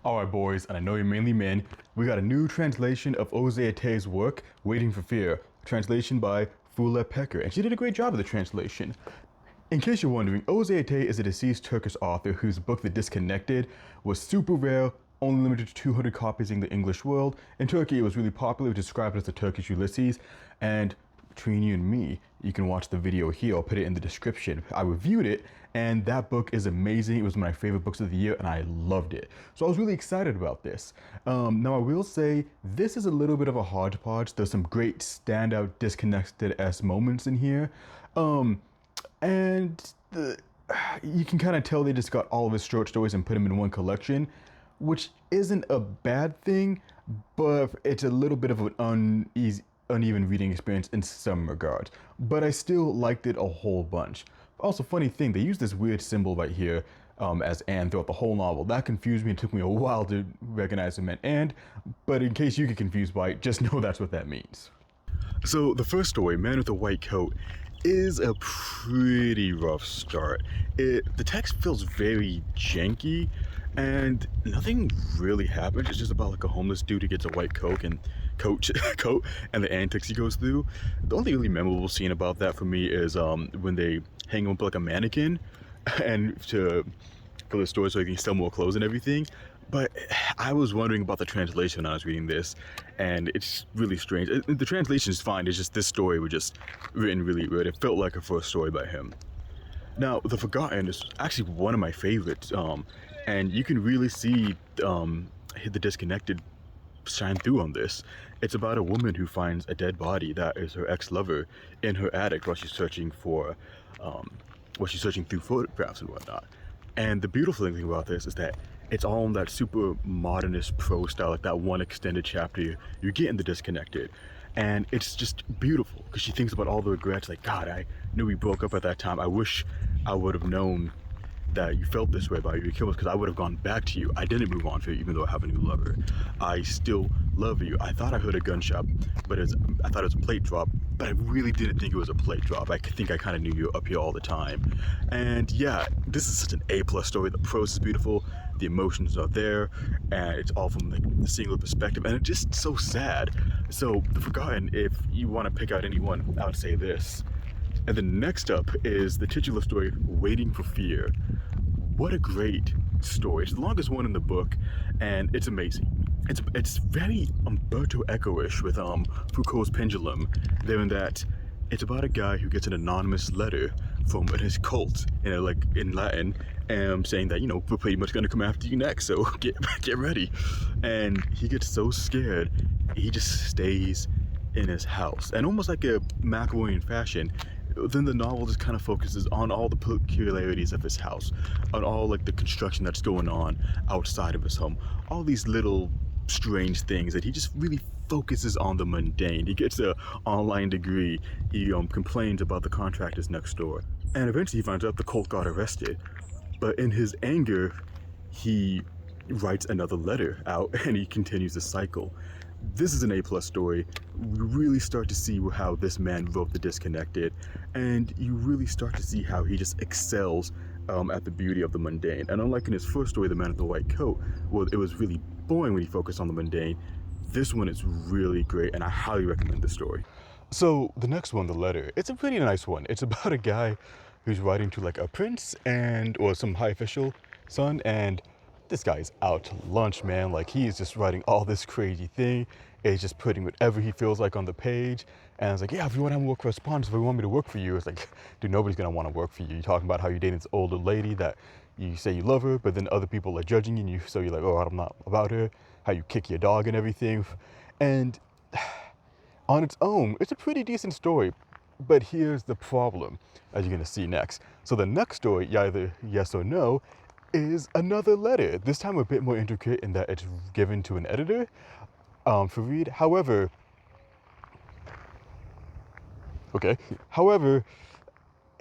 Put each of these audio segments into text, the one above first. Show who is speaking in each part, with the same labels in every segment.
Speaker 1: Alright boys, and I know you're mainly men, we got a new translation of Atay's work, Waiting for Fear, a translation by Fula Pecker, and she did a great job of the translation. In case you're wondering, Atay is a deceased Turkish author whose book The Disconnected was super rare, only limited to 200 copies in the English world. In Turkey it was really popular, described as the Turkish Ulysses, and between you and me, you can watch the video here, I'll put it in the description. I reviewed it, and that book is amazing. It was one of my favorite books of the year, and I loved it. So I was really excited about this. Now I will say, this is a little bit of a hodgepodge. There's some great standout disconnected-esque moments in here. You can kind of tell they just got all of his short stories and put them in one collection, which isn't a bad thing, but it's a little bit of an uneven reading experience in some regards, but I still liked it a whole bunch. Also, funny thing, they use this weird symbol right here as and throughout the whole novel. That confused me and took me a while to recognize it meant and, but in case you get confused by it, just know that's what that means. So the first story, Man with a White Coat, is a pretty rough start. The text feels very janky and nothing really happens. It's just about like a homeless dude who gets a white coat and the antics he goes through. The only really memorable scene about that for me is when they hang him up like a mannequin and for the store so he can sell more clothes and everything. But I was wondering about the translation when I was reading this, and it's really strange. The translation is fine, it's just this story was just written really weird. It felt like a first story by him. Now, The Forgotten is actually one of my favorites, and you can really see the disconnected shine through on this. It's about a woman who finds a dead body that is her ex-lover in her attic while she's searching through photographs and whatnot. And the beautiful thing about this is that it's all in that super modernist prose style, like that one extended chapter you get in The Disconnected. And it's just beautiful because she thinks about all the regrets, like, God, I knew we broke up at that time. I wish I would have known that you felt this way about your killers, because I would have gone back to you. I didn't move on for you, even though I have a new lover. I still love you. I thought I heard a gunshot, but I thought it was a plate drop, but I really didn't think it was a plate drop. I think I kind of knew you were up here all the time. And yeah, this is such an A+ story. The prose is beautiful, the emotions are there, and it's all from like a single perspective, and it's just so sad. So The Forgotten, if you want to pick out anyone, I would say this. And then next up is the titular story, Waiting for Fear. What a great story. It's the longest one in the book, and it's amazing. It's very Umberto Eco-ish with Foucault's Pendulum, there in that it's about a guy who gets an anonymous letter from his cult in Latin, saying that, you know, we're pretty much gonna come after you next, so get ready. And he gets so scared, he just stays in his house. And almost like a Machiavellian fashion, then the novel just kind of focuses on all the peculiarities of his house, on all like the construction that's going on outside of his home, all these little strange things that he just really focuses on the mundane. He gets an online degree, he complains about the contractors next door, and eventually he finds out the cult got arrested. But in his anger, he writes another letter out and he continues the cycle. This is an A+ story. We really start to see how this man wrote The Disconnected, and you really start to see how he just excels at the beauty of the mundane. And unlike in his first story, The Man with the White Coat, well, it was really boring when he focused on the mundane, this one is really great, and I highly recommend this story. So the next one, The Letter, it's a pretty nice one. It's about a guy who's writing to like a prince or some high official son, and this guy's out to lunch, man. Like, he's just writing all this crazy thing. He's just putting whatever he feels like on the page. And it's like, yeah, if you want to have more correspondence, if you want me to work for you, it's like, dude, nobody's going to want to work for you. You're talking about how you're dating this older lady that you say you love her, but then other people are judging you, so you're like, oh, I'm not about her. How you kick your dog and everything. And on its own, it's a pretty decent story. But here's the problem, as you're going to see next. So the next story, either yes or no, is another letter. This time a bit more intricate in that it's given to an editor for read. However,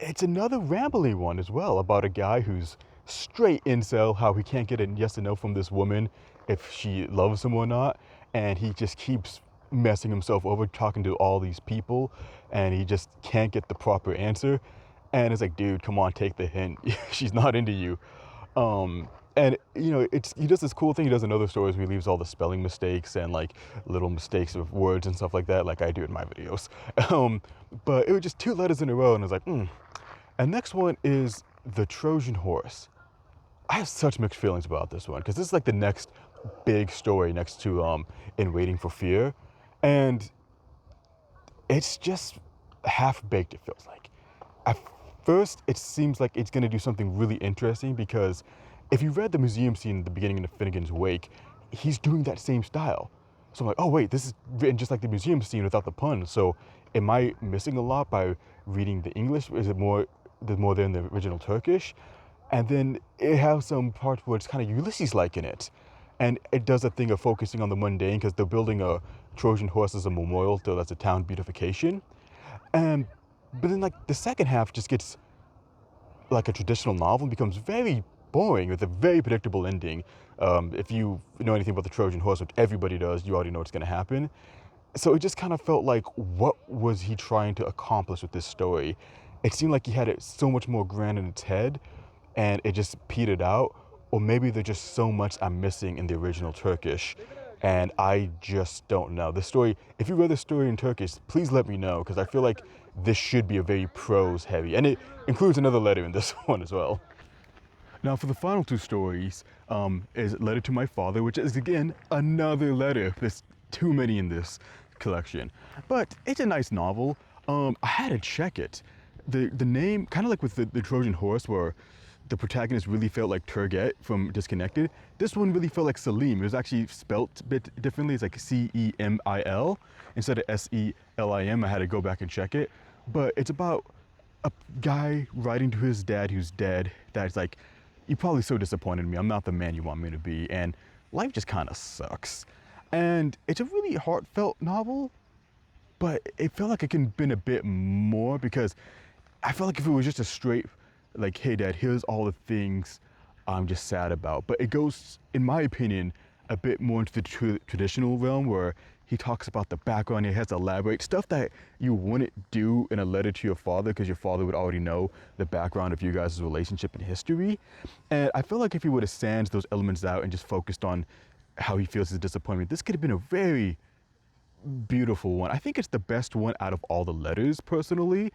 Speaker 1: it's another rambly one as well about a guy who's straight incel, how he can't get a yes or no from this woman if she loves him or not, and he just keeps messing himself over talking to all these people, and he just can't get the proper answer. And it's like, dude, come on, take the hint. She's not into you. And you know, it's he does this cool thing. He does in other stories where he leaves all the spelling mistakes and like little mistakes of words and stuff like that, like I do in my videos. Um, but it was just two letters in a row, and I was like, And next one is the Trojan Horse. I have such mixed feelings about this one because this is like the next big story next to In Waiting for Fear, and it's just half baked. It feels like. At first, it seems like it's gonna do something really interesting because if you read the museum scene at the beginning of Finnegan's Wake, he's doing that same style. So I'm like, oh wait, this is written just like the museum scene without the pun. So am I missing a lot by reading the English? Is it more there's more there in the original Turkish? And then it has some parts where it's kind of Ulysses-like in it. And it does a thing of focusing on the mundane because they're building a Trojan horse as a memorial to that's a town beautification. And but then like the second half just gets like a traditional novel and becomes very boring with a very predictable ending. If you know anything about the Trojan horse, which everybody does, you already know what's going to happen. So it just kind of felt like, what was he trying to accomplish with this story? It seemed like he had it so much more grand in its head, and it just petered out. Or maybe there's just so much I'm missing in the original Turkish, and I just don't know. The story, if you read the story in Turkish, please let me know, because I feel like this should be a very prose heavy, and it includes another letter in this one as well. Now, for the final two stories, is Letter to My Father, which is again another letter. There's too many in this collection, but it's a nice novel. I had to check it. The name, kind of like with the Trojan Horse, where the protagonist really felt like Turget from Disconnected. This one really felt like Selim. It was actually spelt a bit differently. It's like Cemil instead of Selim. I had to go back and check it, but it's about a guy writing to his dad who's dead. That's like, you're probably so disappointed in me. I'm not the man you want me to be, and life just kind of sucks. And it's a really heartfelt novel, but it felt like it could have been a bit more because I felt like if it was just a straight, like, hey dad, here's all the things I'm just sad about. But it goes, in my opinion, a bit more into the traditional realm where he talks about the background. He has to elaborate stuff that you wouldn't do in a letter to your father because your father would already know the background of you guys' relationship and history. And I feel like if he would have sans those elements out and just focused on how he feels his disappointment, this could have been a very beautiful one. I think it's the best one out of all the letters personally,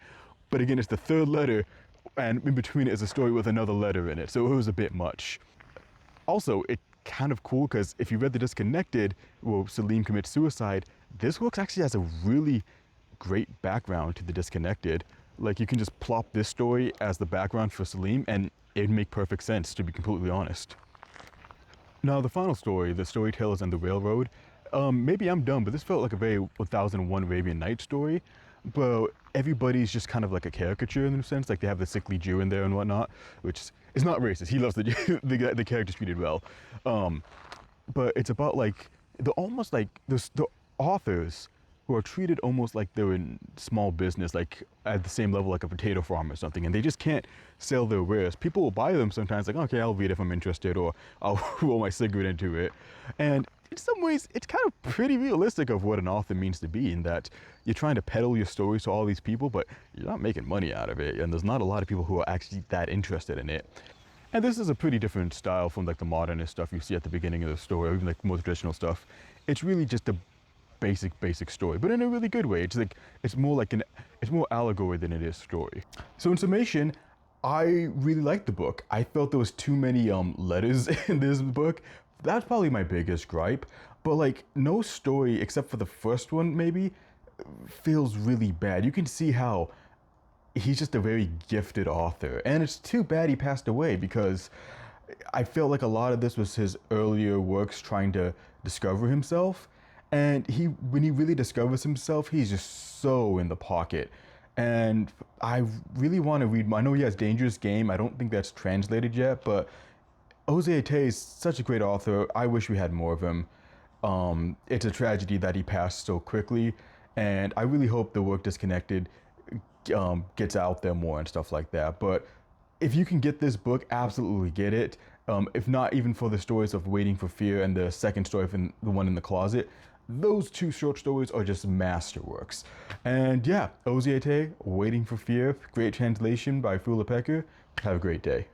Speaker 1: but again, it's the third letter, and in between it is a story with another letter in it, so it was a bit much. Also, it kind of cool because if you read The Disconnected, where Selim commits suicide, this work actually has a really great background to The Disconnected. Like, you can just plop this story as the background for Selim and it'd make perfect sense, to be completely honest. Now, the final story, The Storytellers and the Railroad, maybe I'm dumb, but this felt like a very 1001 Arabian Nights story, but everybody's just kind of like a caricature in a sense, like they have the sickly Jew in there and whatnot, which is not racist. He loves the the character's treated well. But it's about like, the almost like, the authors who are treated almost like they're in small business, like at the same level like a potato farm or something, and they just can't sell their wares. People will buy them sometimes, like, okay, I'll read it if I'm interested, or I'll roll my cigarette into it. And in some ways, it's kind of pretty realistic of what an author means to be, in that you're trying to peddle your stories to all these people, but you're not making money out of it, and there's not a lot of people who are actually that interested in it. And this is a pretty different style from like the modernist stuff you see at the beginning of the story, or even like more traditional stuff. It's really just a basic story, but in a really good way. It's like, it's more allegory than it is story. So in summation, I really liked the book. I felt there was too many letters in this book. That's probably my biggest gripe. But like, no story except for the first one maybe feels really bad. You can see how he's just a very gifted author, and it's too bad he passed away, because I felt like a lot of this was his earlier works trying to discover himself. And when he really discovers himself, he's just so in the pocket. And I really want to read more. I know he has Dangerous Game. I don't think that's translated yet, but Jose Atay is such a great author. I wish we had more of him. It's a tragedy that he passed so quickly, and I really hope the work Disconnected gets out there more and stuff like that. But if you can get this book, absolutely get it. If not even for the stories of Waiting for Fear and the second story from the one in the closet, those two short stories are just masterworks. And yeah, Ozi Atay, Waiting for Fear, great translation by Fula Pecker. Have a great day.